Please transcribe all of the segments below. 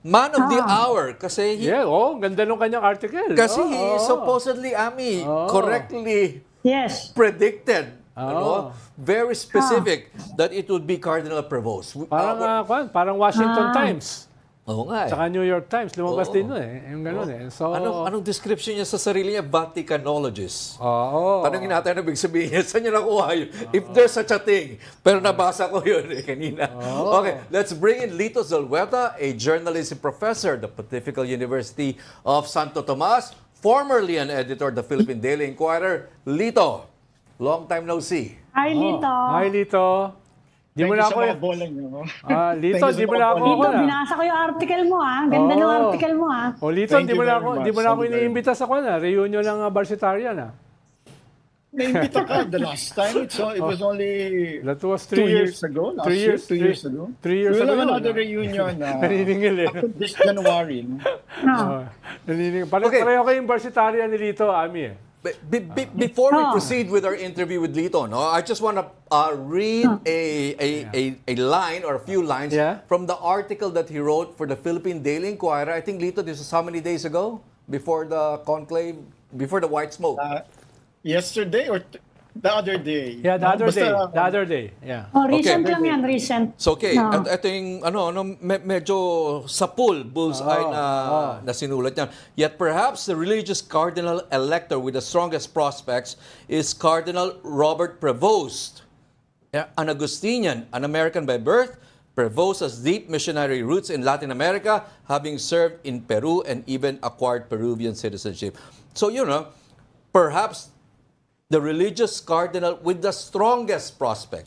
Man of the hour kasi ganda nung kanyang article. he supposedly correctly predicted, very specific that it would be Cardinal Prevost. Parang Washington Times. Oo nga eh. Saka New York Times, lumabas din nun eh. Yung ganun eh. So, Anong description niya sa sarili niya? Vaticanologist. Oo. Tanongin natin ang ibig sabihin niya. Saan niya nakuha yun? If there's such a thing. Pero nabasa ko yun kanina. Okay, let's bring in Lito Zulueta, a journalism professor at the Pontifical University of Santo Tomas, formerly an editor of the Philippine Daily Inquirer. Lito, long time no see. Hi, Lito. Hi, Lito. Di mo na ako Lito, di mo na ako. Lito, binasa ko yung article mo Ganda ng article mo Lito, di mo na ako iniimbita sa reunion ng Barsitarian Naimbita ka the last time. It was only that was 2 years ago. 2 years, 2 years ago. 3 years ago. We'll have another reunion Naniningil this January. Pareho kayong Barsitarian ni Lito, Ami Before we proceed with our interview with Lito, I just want to read a line or a few lines from the article that he wrote for the Philippine Daily Inquirer. I think, Lito, this was how many days ago? Before the conclave, before the white smoke? Yesterday or the other day? Yeah, the other day. Yeah. Recent lang yan, recent. So, okay. At ito yung, medyo sapul, bullseye na sinulat niya. Yet perhaps the religious cardinal elector with the strongest prospects is Cardinal Robert Prevost, an Augustinian, an American by birth. Prevost has deep missionary roots in Latin America, having served in Peru and even acquired Peruvian citizenship. So, perhaps the religious cardinal with the strongest prospect.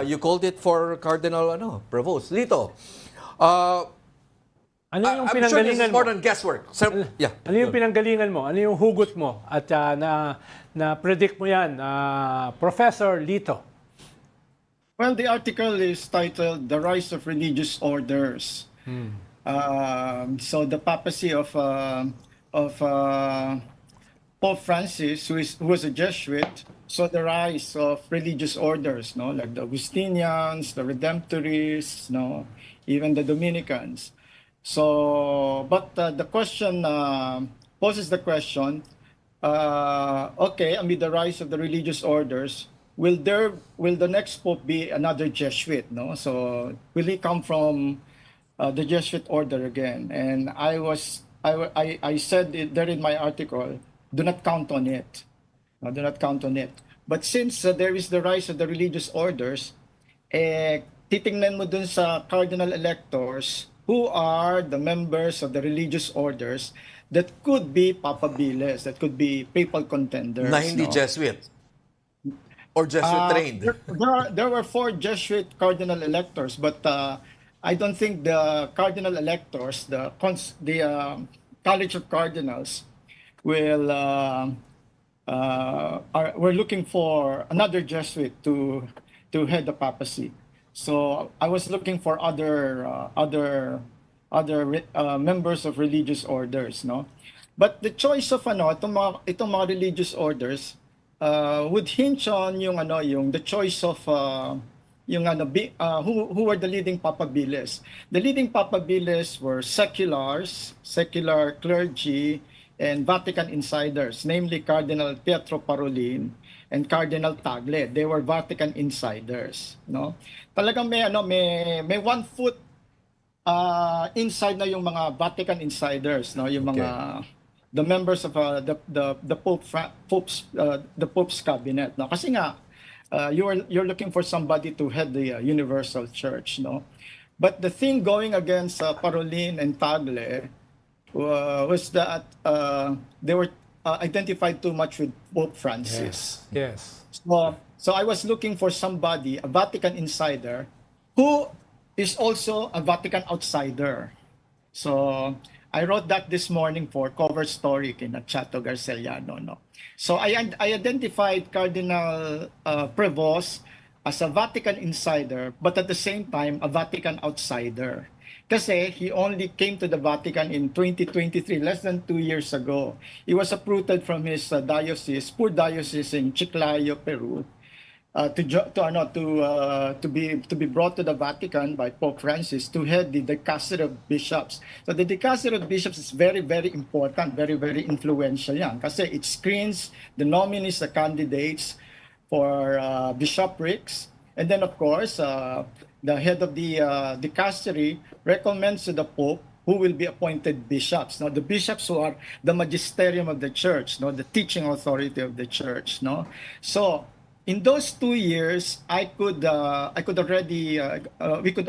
You called it for Cardinal Prevost. Lito, ano yung I'm sure this pinanggalingan is more mo? than guesswork. Ano yung pinanggalingan mo? Ano yung hugot mo? At na-predict mo yan, Professor Lito? Well, the article is titled "The Rise of Religious Orders." So the papacy of Pope Francis, who was a Jesuit, saw the rise of religious orders, like the Augustinians, the Redemptorists, even the Dominicans. So, but the question poses the question: amid the rise of the religious orders, will the next pope be another Jesuit? So, will he come from the Jesuit order again? And I said it there in my article. Do not count on it. Do not count on it. But since there is the rise of the religious orders, titingnan mo dun sa cardinal electors who are the members of the religious orders that could be papabiles, that could be papal contenders. Na hindi Jesuit. Or Jesuit trained. There were 4 Jesuit cardinal electors, but I don't think the cardinal electors, the College of Cardinals, we're looking for another Jesuit to head the papacy. So I was looking for other members of religious orders, But the choice of itong mga religious orders would hinge on the choice of who were the leading papabiles. The leading papabiles were secular clergy and Vatican insiders, namely Cardinal Pietro Parolin and Cardinal Tagle. They were Vatican insiders, Talagang may 1 foot inside na yung mga Vatican insiders, yung mga the members of the Pope's cabinet, Kasi nga you're looking for somebody to head the universal church, But the thing going against Parolin and Tagle was that they were identified too much with Pope Francis. Yes. So I was looking for somebody, a Vatican insider, who is also a Vatican outsider. So I wrote that this morning for cover story kina Chato Garceliano. So I identified Cardinal Prevost as a Vatican insider, but at the same time, a Vatican outsider. Kasi he only came to the Vatican in 2023, less than 2 years ago. He was uprooted from his diocese, poor diocese in Chiclayo, Peru. to be brought to the Vatican by Pope Francis to head the dicastery of bishops. So the dicastery of bishops is very, very important, very, very influential yan. Kasi it screens the nominees, the candidates for bishoprics. And then, of course, the head of the dicastery recommends to the Pope who will be appointed bishops. Now, the bishops who are the magisterium of the church, no, the teaching authority of the church. No, so in those 2 years, we could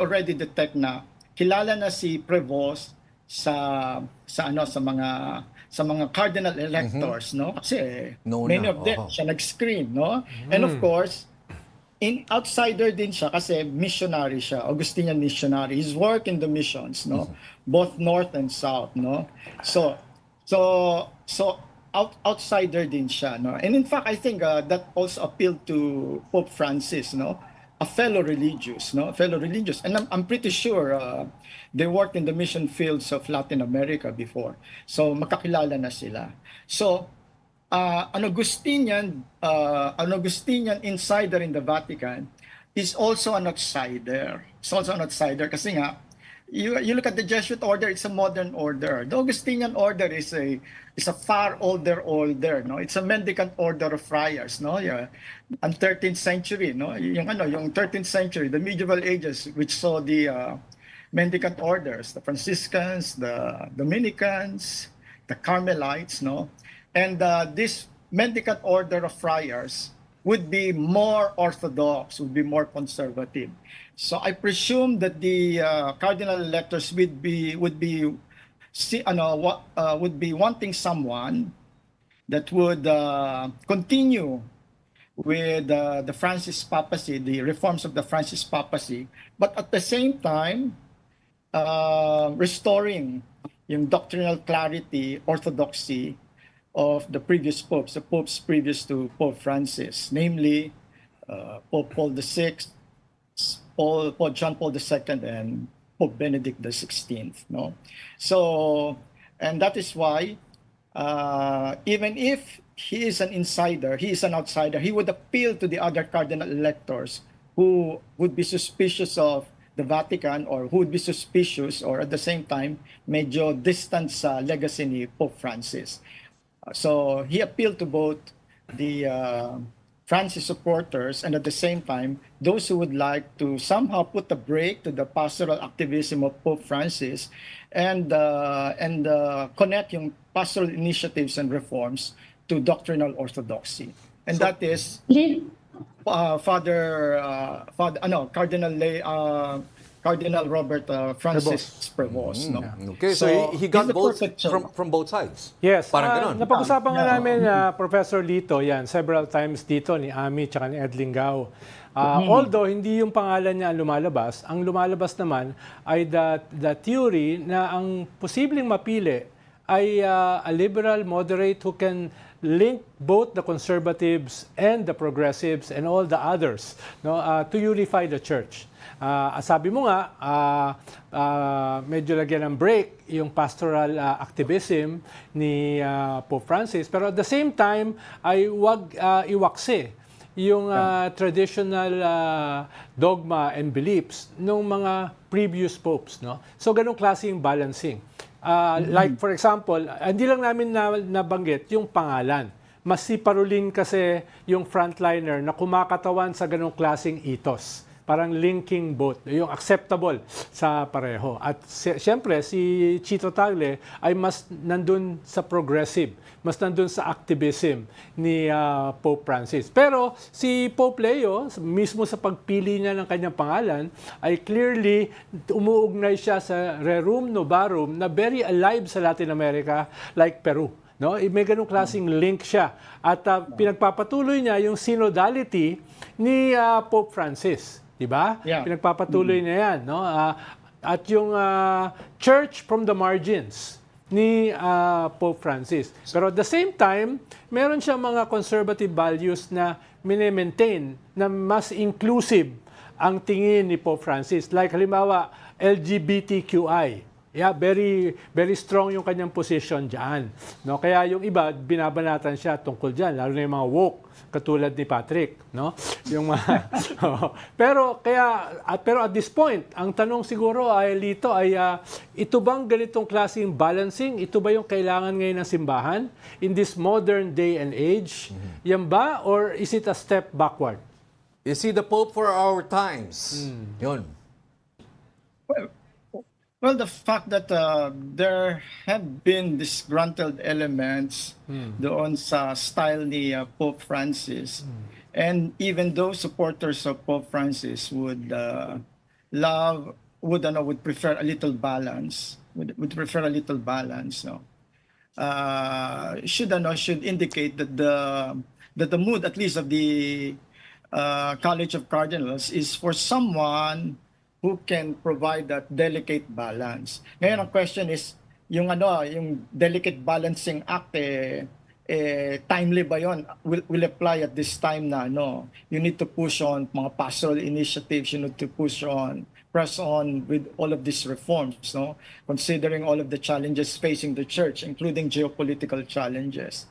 already detect na kilala na si Prevost sa mga cardinal electors, no? Kasi many of them siya nag-screen, no? And of course, outsider din siya kasi missionary siya, Augustinian missionary. His work in the missions, no? Both north and south, no? So outsider din siya, no? And in fact, I think that also appealed to Pope Francis, no? A fellow religious, no? Fellow religious. And I'm pretty sure they worked in the mission fields of Latin America before. So makakilala na sila. So an Augustinian insider in the Vatican is also an outsider. It's also an outsider kasi nga you look at the Jesuit order, it's a modern order. The Augustinian order is a far older order, no? It's a mendicant order of friars, no? Yeah. And 13th century, no? Yung 13th century, the medieval ages which saw the mendicant orders, the Franciscans, the Dominicans, the Carmelites, no? And this mendicant order of friars would be more orthodox, would be more conservative. So I presume that the cardinal electors would be wanting someone that would continue with the Francis papacy, the reforms of the Francis papacy, but at the same time restoring yung doctrinal clarity, orthodoxy of the previous popes, the popes previous to Pope Francis, namely Pope Paul VI, Pope John Paul II, and Pope Benedict XVI. No, so and that is why even if he is an insider, he is an outsider, he would appeal to the other cardinal electors who would be suspicious of the Vatican or who would be suspicious or at the same time medyo distant sa legacy ni Pope Francis. So he appealed to both the Francis supporters and at the same time those who would like to somehow put a break to the pastoral activism of Pope Francis and connect yung pastoral initiatives and reforms to doctrinal orthodoxy. And that is Cardinal Robert Francis Prevost. No? Okay, so he got he's the votes perfect from both sides. Yes. Parang ganon. Napag-usapan nga namin, Professor Lito, yan, several times dito ni Ami tsaka ni Ed Lingao. Although hindi yung pangalan niya ang lumalabas naman ay the theory na ang posibleng mapili ay a liberal moderate who can link both the conservatives and the progressives and all the others, no, to unify the church. Sabi mo nga, medyo lagyan ng break yung pastoral activism ni Pope Francis, pero at the same time ay wag iwaksi yung traditional dogma and beliefs ng mga previous popes, no? So ganung klase yung balancing. Like for example, hindi lang namin nabanggit yung pangalan. Mas si Parolin kasi yung frontliner na kumakatawan sa ganung klaseng ethos. Parang linking both, yung acceptable sa pareho. At siyempre, si Chito Tagle ay mas nandun sa progressive, mas nandun sa activism ni Pope Francis. Pero si Pope Leo, mismo sa pagpili niya ng kanyang pangalan, ay clearly umuugnay siya sa rerum novarum na very alive sa Latin America like Peru. No? May ganung klaseng link siya. At pinagpapatuloy niya yung synodality ni Pope Francis. Diba? Yeah. Pinagpapatuloy na yan. No? At yung church from the margins ni Pope Francis. Pero at the same time, meron siya mga conservative values na mini-maintain na mas inclusive ang tingin ni Pope Francis. Like halimbawa, LGBTQI. Yeah, very very strong yung kanyang position diyan. No, kaya yung iba binabanatan siya tungkol diyan, lalo na yung mga woke katulad ni Patrick, no? Yung mga pero at this point, ang tanong siguro ay Lito ay ito bang ganitong klaseng balancing? Ito ba yung kailangan ngayon ng simbahan in this modern day and age? Yan ba or is it a step backward? Is he the Pope for our times? Yun. Well, the fact that there have been disgruntled elements doon sa style ni Pope Francis, and even those supporters of Pope Francis would prefer a little balance, would prefer a little balance, no? Should indicate that the mood, at least of the College of Cardinals, is for someone who can provide that delicate balance. Ngayon ang question is yung delicate balancing act timely ba yon? Will apply at this time na you need to push on mga pastoral initiatives, you need to press on with all of these reforms, no? Considering all of the challenges facing the church, including geopolitical challenges.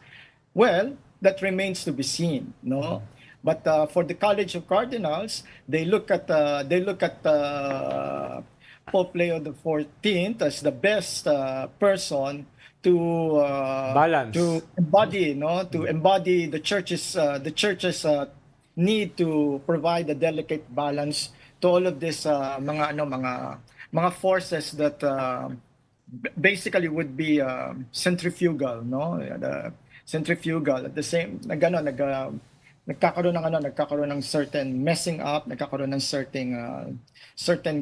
Well, that remains to be seen, no? But for the College of Cardinals, they look at Pope Leo XIV as the best person to Balance. to embody the church's need to provide a delicate balance to all of this mga forces that basically would be centrifugal, no? Centrifugal at the same nagkakaroon ng certain messing up, nagkakaroon ng certain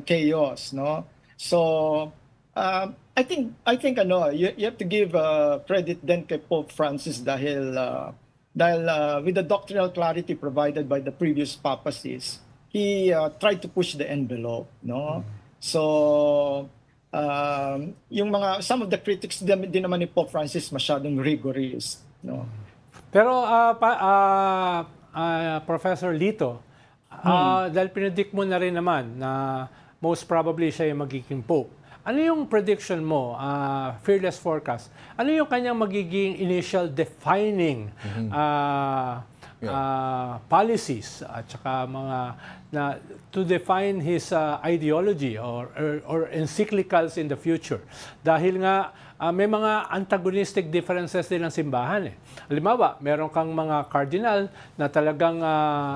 chaos, no? So I think you have to give credit din kay Pope Francis dahil with the doctrinal clarity provided by the previous papacies, he tried to push the envelope, no? So some of the critics din naman ni Pope Francis masyadong rigorist, no? Pero Professor Lito, dahil predict mo na rin naman na most probably siya yung magiging Pope, ano yung prediction mo, fearless forecast, ano yung kanyang magiging initial defining policies at saka to define his ideology or encyclicals in the future? Dahil nga may mga antagonistic differences din ng simbahan. Halimbawa, meron kang mga cardinal na talagang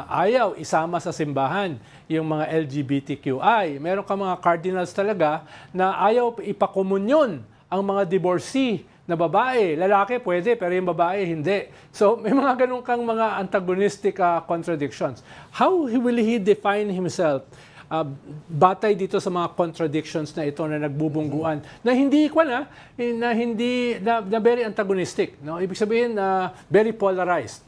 ayaw isama sa simbahan yung mga LGBTQI. Meron kang mga cardinals talaga na ayaw ipakomunyon ang mga divorcee na babae. Lalaki pwede, pero yung babae hindi. So may mga ganun kang mga antagonistic contradictions. How will he define himself? Batay dito sa mga contradictions na ito na nagbubungguan na hindi na very antagonistic, no? Ibig sabihin very polarized.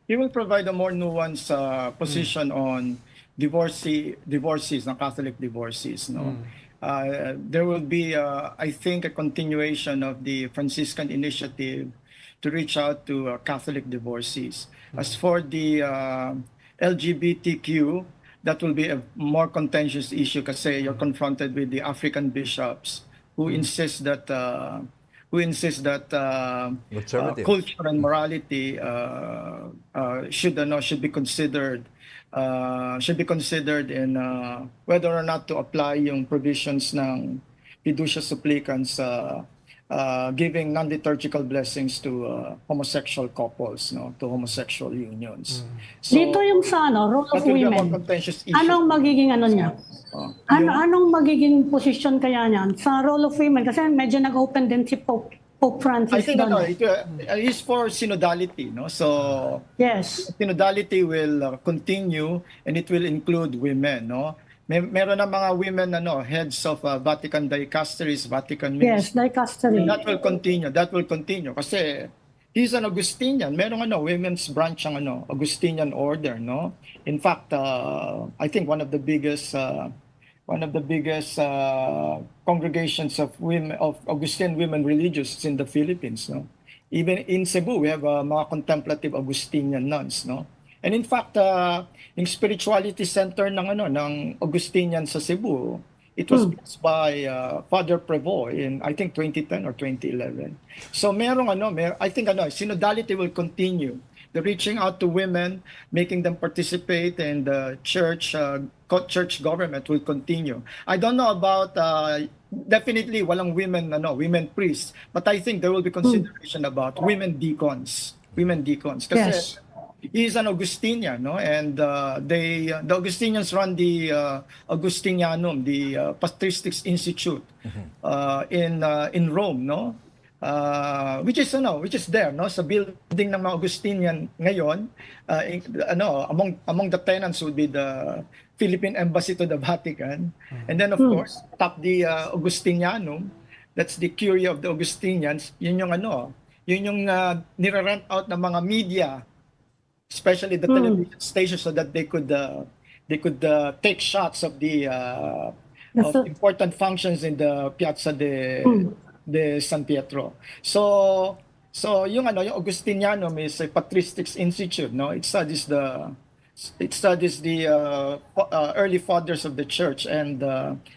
He will provide a more nuanced position on divorcees, na Catholic divorcees, no? There will be I think a continuation of the Franciscan initiative to reach out to Catholic divorcees. As for the LGBTQ, that will be a more contentious issue kasi you're confronted with the African bishops who insist that culture and morality should be considered in whether or not to apply yung provisions ng fiducia supplicans giving non-liturgical blessings to homosexual couples, no, to homosexual unions. So, Dito yung sa role of that will be a more women. contentious issue. Anong magiging niya? Anong magiging position kaya niyan sa role of women? Kasi medyo nag-open din si Pope Francis I think doon. it is for synodality, no? So Yes. synodality will continue and it will include women, no? Meron na mga women heads of Vatican dicasteries, Vatican Yes, ministries. dicastery. That will continue kasi he's an Augustinian. Merong women's branch ang Augustinian order, no? In fact, I think one of the biggest congregations of Augustinian women religious in the Philippines, no? Even in Cebu, we have mga contemplative Augustinian nuns, no? And in fact, yung spirituality center ng Augustinian sa Cebu It was passed by Father Prevost in, I think, 2010 or 2011. So I think synodality will continue. The reaching out to women, making them participate in the church government will continue. I don't know about definitely walang women priests, but I think there will be consideration about women deacons. Kasi Yes. he's an Augustinian, no? And the Augustinians run the Augustinianum, the Patristics Institute in Rome, no? Which is there, no, sa building ng mga Augustinian ngayon. Among the tenants would be the Philippine Embassy to the Vatican, and then of course top the Augustinianum. That's the curie of the Augustinians. Yun yung nire-rent out ng mga media, especially the television stations, so that they could take shots of the of important functions in the Piazza de San Pietro. So yung Augustinianum is a patristics institute, no? It studies the early fathers of the church, and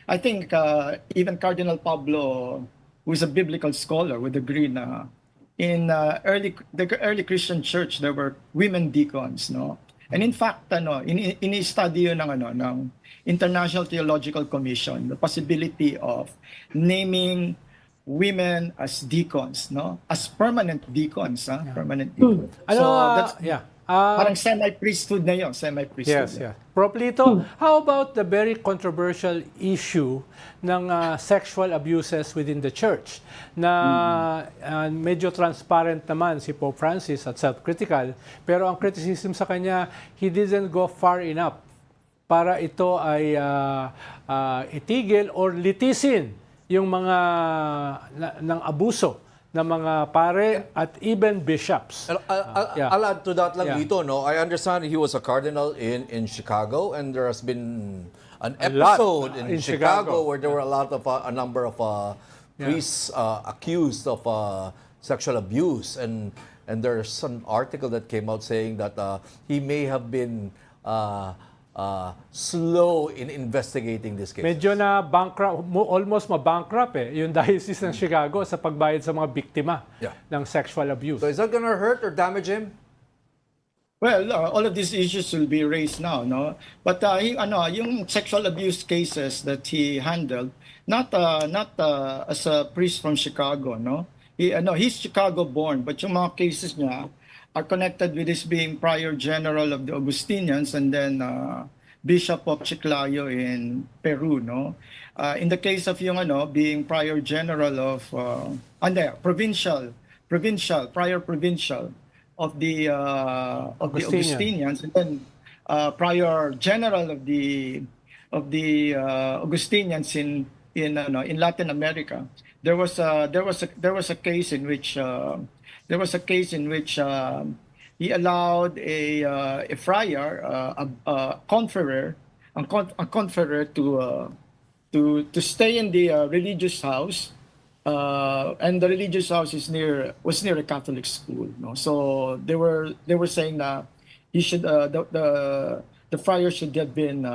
I think even Cardinal Pablo, who is a biblical scholar, would agree na in the early Christian church there were women deacons, no? And in fact, ini-study yun ng International Theological Commission the possibility of naming women as deacons, no? As permanent deacons, permanent deacons. So that's parang semi-priesthood na yun, semi-priesthood. Yes. Prof. Lito, how about the very controversial issue ng sexual abuses within the church na medyo transparent naman si Pope Francis at self-critical, pero ang criticism sa kanya, he didn't go far enough para ito ay itigil or litisin yung mga ng abuso ng mga pare at even bishops. I'll add to that lang dito, no? I understand he was a cardinal in Chicago, and there has been an episode in Chicago where there were a number of priests accused of sexual abuse, and there's an article that came out saying that he may have been slow in investigating this case. Medyo na bankrupt, almost ma-bankrupt yung diocese ng Chicago sa pagbayad sa mga biktima ng sexual abuse. So is that gonna hurt or damage him? Well, all of these issues will be raised now, no? But yung sexual abuse cases that he handled, not as a priest from Chicago, no? He's Chicago-born, but yung mga cases niya are connected with his being prior general of the Augustinians and then Bishop of Chiclayo in Peru, no? In the case of yung being prior general of prior provincial of the Augustinians, and then prior general of the Augustinians in Latin America. There was a case in which he allowed a friar, a conferer to stay in the religious house, and the religious house was near a Catholic school. No? So they were saying that he should the friar should have been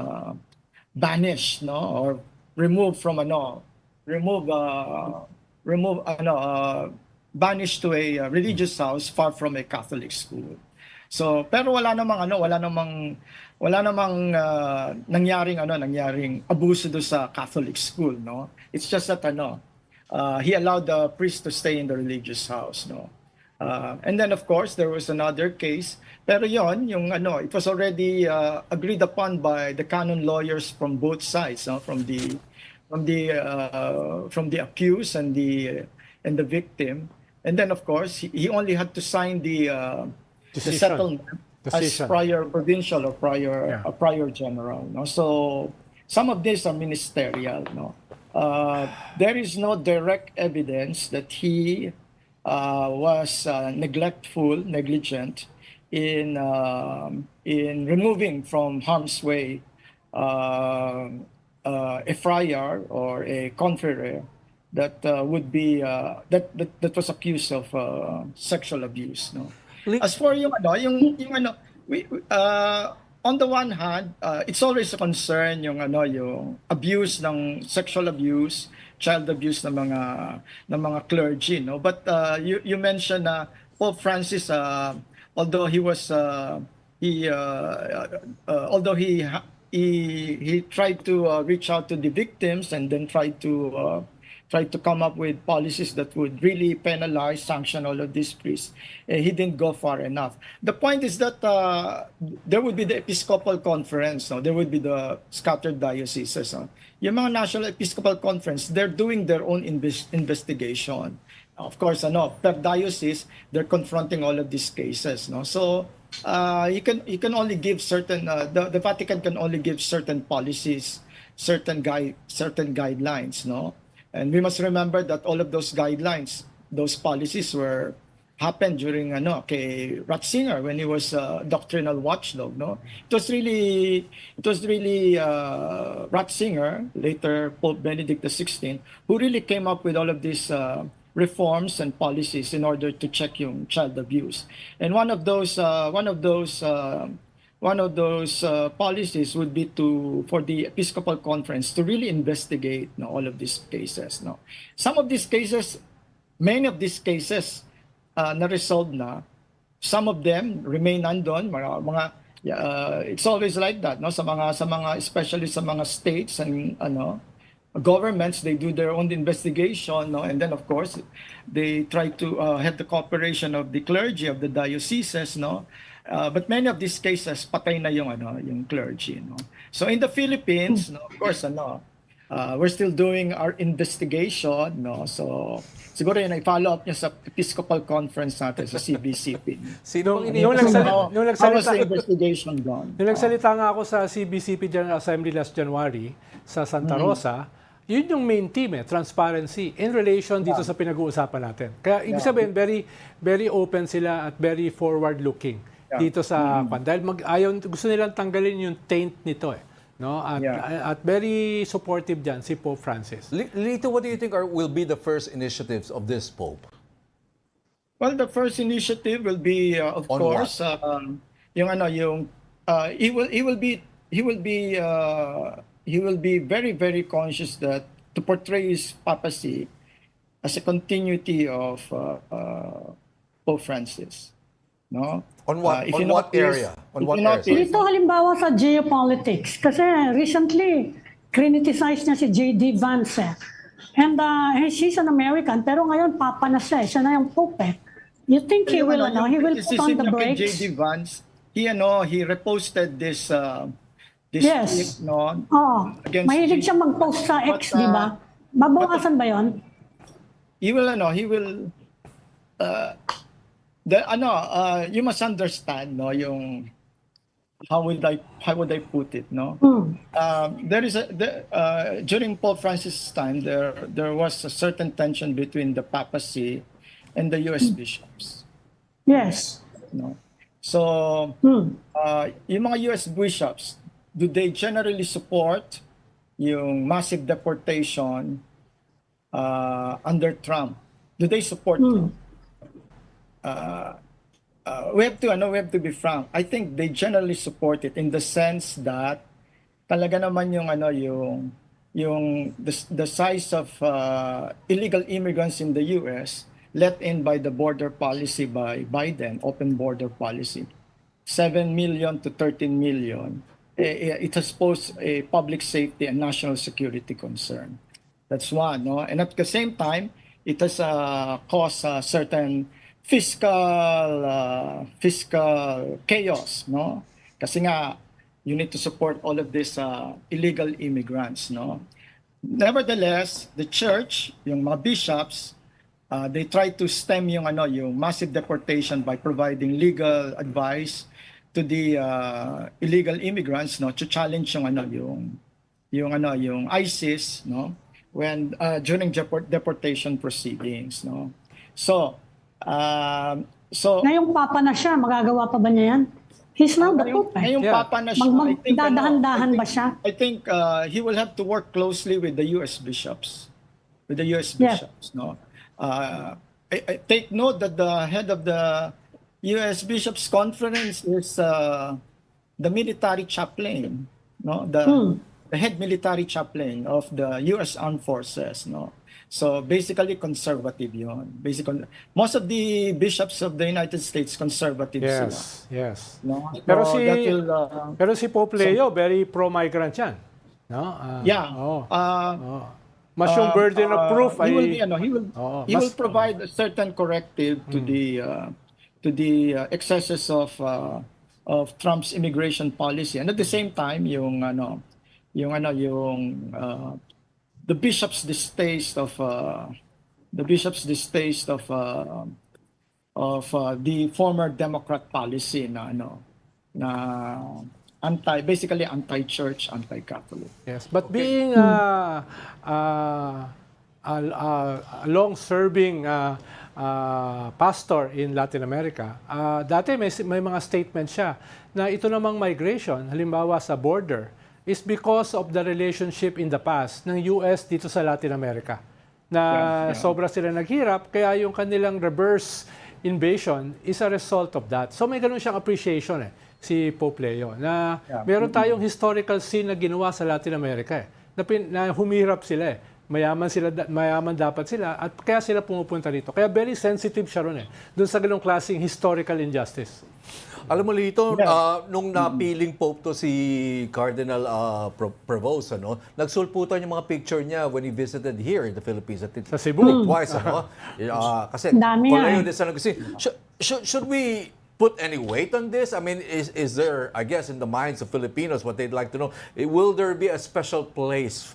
banished, no, or removed from banished to a religious house far from a Catholic school. So pero wala namang nangyaring abuso do sa Catholic school, no. It's just that he allowed the priest to stay in the religious house, no. And then of course there was another case, pero it was already agreed upon by the canon lawyers from both sides, no, from the accused and the victim. And then of course he only had to sign the settlement as prior provincial or prior general, no? So some of these are ministerial, no. There is no direct evidence that he was negligent in removing from harm's way a friar or a confrerer that would be that was accused of sexual abuse, no. As for on the one hand, it's always a concern yung abuse ng sexual abuse, child abuse ng mga clergy, no? But you mentioned na Pope Francis, although he was although he tried to reach out to the victims and then tried to come up with policies that would really penalize, sanction all of these priests. He didn't go far enough. The point is that there would be the Episcopal Conference, no? There would be the scattered dioceses. No? Yung mga National Episcopal Conference, they're doing their own investigation. Of course, per diocese, they're confronting all of these cases. No? So you can only give certain, the Vatican can only give certain policies, certain guidelines. No? And we must remember that all of those guidelines, those policies happened during kay Ratzinger when he was a doctrinal watchdog. No, it was really Ratzinger, later Pope Benedict XVI, who really came up with all of these reforms and policies in order to check yung child abuse. And one of those policies would be for the Episcopal Conference to really investigate all of these cases. No, some of these cases, many of these cases, na-resolve na. Some of them remain undone. It's always like that, no? Sa mga especially sa mga states and governments, they do their own investigation, no? And then of course they try to have the cooperation of the clergy of the dioceses, no? But many of these cases patay na yung clergy, no? So in the Philippines, no, of course, we're still doing our investigation, no? So siguro yun, i-follow up niya sa Episcopal Conference natin sa CBCP. How was the investigation gone? Nung nagsalita nga ako sa CBCP General Assembly last January sa Santa Rosa, yun yung main theme, transparency in relation dito sa pinag-uusapan natin. Kaya ibig sabihin, very, very open sila at very forward-looking dito sa dahil gusto nilang tanggalin yung taint nito no? At very supportive dyan si Pope Francis. Lito, what do you think will be the first initiatives of this Pope? Well, the first initiative will be, of On course, he will be very, very conscious that to portray his papacy as a continuity of Pope Francis. No? On what area? Dito halimbawa sa geopolitics. Kasi recently, criticized niya si J.D. Vance. And she's an American, pero ngayon papa na siya. Siya na yung Pope. You think he will put on the brakes? J.D. Vance, he reposted this yes. tweet, no? Mahilig siya mag-post sa X, di ba? Babawasan ba yon? He will you must understand, no, yung how would I put it, no? There is during Pope Francis' time there was a certain tension between the papacy and the US bishops. Yes. No. So yung mga US bishops, do they generally support yung massive deportation under Trump? Do they support it? We have to be frank. I think they generally support it in the sense that talaga naman the size of illegal immigrants in the US let in by the border policy by Biden, open border policy, 7 million to 13 million. It has posed a public safety and national security concern. That's one, no? And at the same time, it has caused certain fiscal chaos, no? Kasi nga you need to support all of these illegal immigrants, no? Nevertheless, the church, yung mga bishops, they try to stem yung massive deportation by providing legal advice to the illegal immigrants, no, to challenge yung ISIS, no, when during deportation proceedings, no. So ngayong papa na siya, magagawa pa ba niya yan? He's now the Pope. Ngayong papa na siya. Magdadahan-dahan ba siya? I think he will have to work closely with the US bishops. No. I take note that the head of the US Bishops Conference the military chaplain, no, the head military chaplain of the U.S. Armed Forces, no. So basically conservative yun. Basically, most of the bishops of the United States conservative sila. Yes. No? Pero So si that will, pero si Pope Leo very pro-migrant 'yan. No? yeah. Mas yung burden of proof He will ay be, ano, he will provide a certain corrective to the excesses of Trump's immigration policy, and at the same time yung the bishop's distaste of the former Democrat policy na basically anti-church, anti-Catholic. Yes, but being a long-serving pastor in Latin America, dati may mga statement siya na ito namang migration, halimbawa sa border, is because of the relationship in the past ng US dito sa Latin America. Na sobra sila naghirap, kaya yung kanilang reverse invasion is a result of that. So may ganun siyang appreciation si Pope Leo, na meron tayong historical scene na ginawa sa Latin America na humirap sila mayaman dapat sila, at kaya sila pumupunta dito. Kaya very sensitive siya ron doon sa ganung klaseng historical injustice. Alam mo, Lito, nung napiling Pope to si Cardinal Prevost, nagsulputan yung mga picture niya when he visited here in the Philippines. Sa Cebu. Twice, kasi Dami Pope Leo XIV. Should we put any weight on this? I mean, is there, I guess, in the minds of Filipinos, what they'd like to know, will there be a special place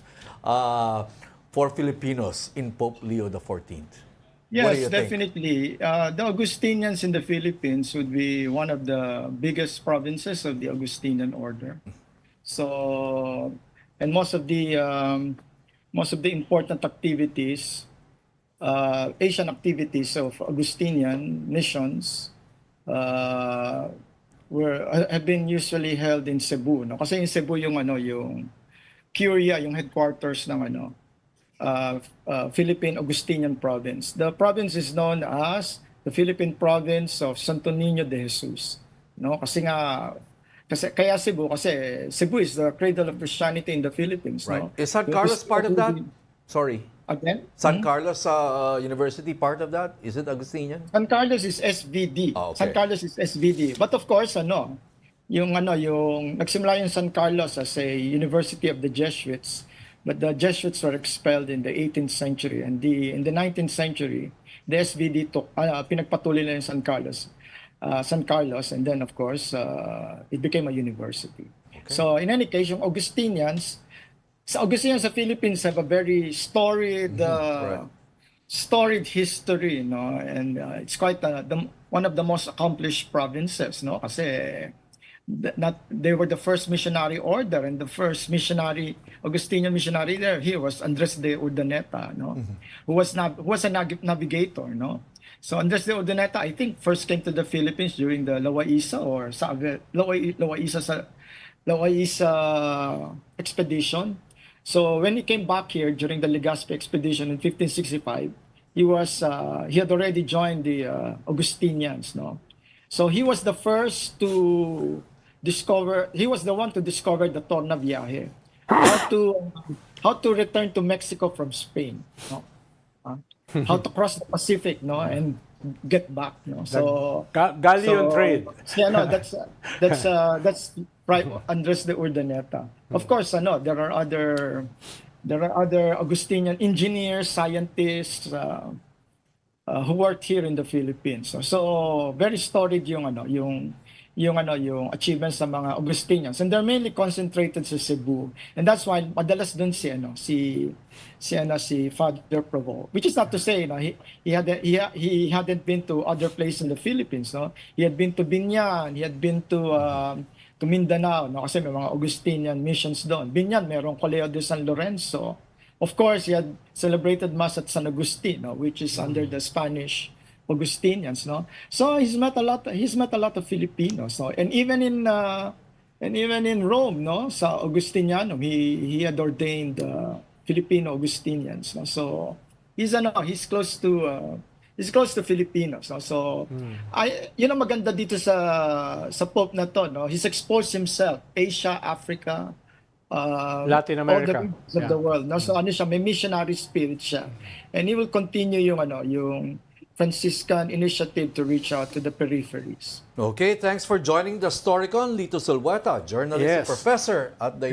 for Filipinos in Pope Leo XIV? Yes, definitely. The Augustinians in the Philippines would be one of the biggest provinces of the Augustinian order. So, and most of the important activities, Asian activities of Augustinian missions, have been usually held in Cebu. No? Kasi in Cebu yung Curia, yung headquarters ng Philippine Augustinian Province. The province is known as the Philippine Province of Santo Niño de Jesus. No? Kaya Cebu is the cradle of Christianity in the Philippines. Right. No? Is San Carlos part of that? Sorry. Again? San Carlos University part of that? Is it Augustinian? San Carlos is SVD. Oh, okay. San Carlos is SVD. But of course, yung nagsimula yung San Carlos as a university of the Jesuits. But the Jesuits were expelled in the 18th century, and in the 19th century, the SVD pinagpatuloy na yung San Carlos, and then of course it became a university. Okay. So in any case, yung Augustinians sa Philippines have a very storied history, and it's quite one of the most accomplished provinces, kasi they were the first missionary order, and the first Augustinian missionary here was Andres de Urdaneta, who was a navigator, So Andres de Urdaneta, I think, first came to the Philippines during the Loaiza expedition. So when he came back here during the Legazpi expedition in 1565, he had already joined the Augustinians, So he was the first to he was the one to discover the tornaviaje, how to return to Mexico from Spain, how to cross the Pacific, and get back, So galleon trade. That's right, Andres de Urdaneta. Of course, there are other Augustinian engineers, scientists who worked here in the Philippines. So very storied yung achievements ng mga Augustinians, and they're mainly concentrated sa Cebu, and that's why madalas dun si Father Provo, which is not to say he hadn't been to other places in the Philippines, he had been to Binyan, he had been to Mindanao, kasi may mga Augustinian missions doon. Binyan merong Colegio de San Lorenzo. Of course, he had celebrated Mass at San Agustin, which is under the Spanish Augustinians, So he's met a lot of Filipinos, and even in Rome, sa Augustinianum, he had ordained Filipino Augustinians, So he's close to he's close to Filipinos. No? So, yun ang maganda dito sa Pope na to. No? He's exposed himself, Asia, Africa, Latin America. all the regions of the world. No? So ano siya, may missionary spirit siya. And he will continue yung Franciscan initiative to reach out to the peripheries. Okay, thanks for joining the Storycon, Lito Zulueta, journalist and Yes. professor at the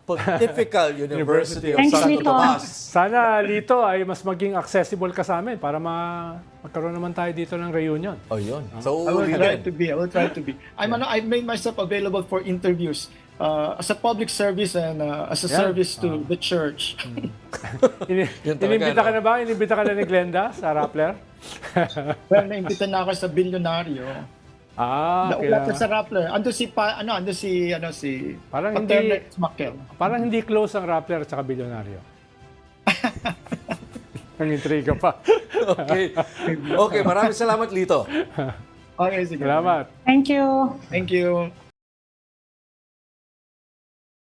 Pontifical University of Thanks, Santo Lito. Tomas. Sana, Lito, ay mas maging accessible ka sa amin para magkaroon naman tayo dito ng reunion. Oh, yun. So, I will uuwi try din. to be. I've made myself available for interviews as a public service and as a service to the church. Yun talaga, Inimbita ka no? na ba? Inimbita ka na ni Glenda sa Rappler? Well, naimbita na ako sa bilyonaryo. Wala pa sa Rappler. Ando si Parang Paterno Ismael. Parang hindi close ang Rappler at saka Bilyonaryo. Ang intriga pa. Okay. Okay, maraming salamat, Lito. Okay, sige. Salamat. Thank you. Thank you.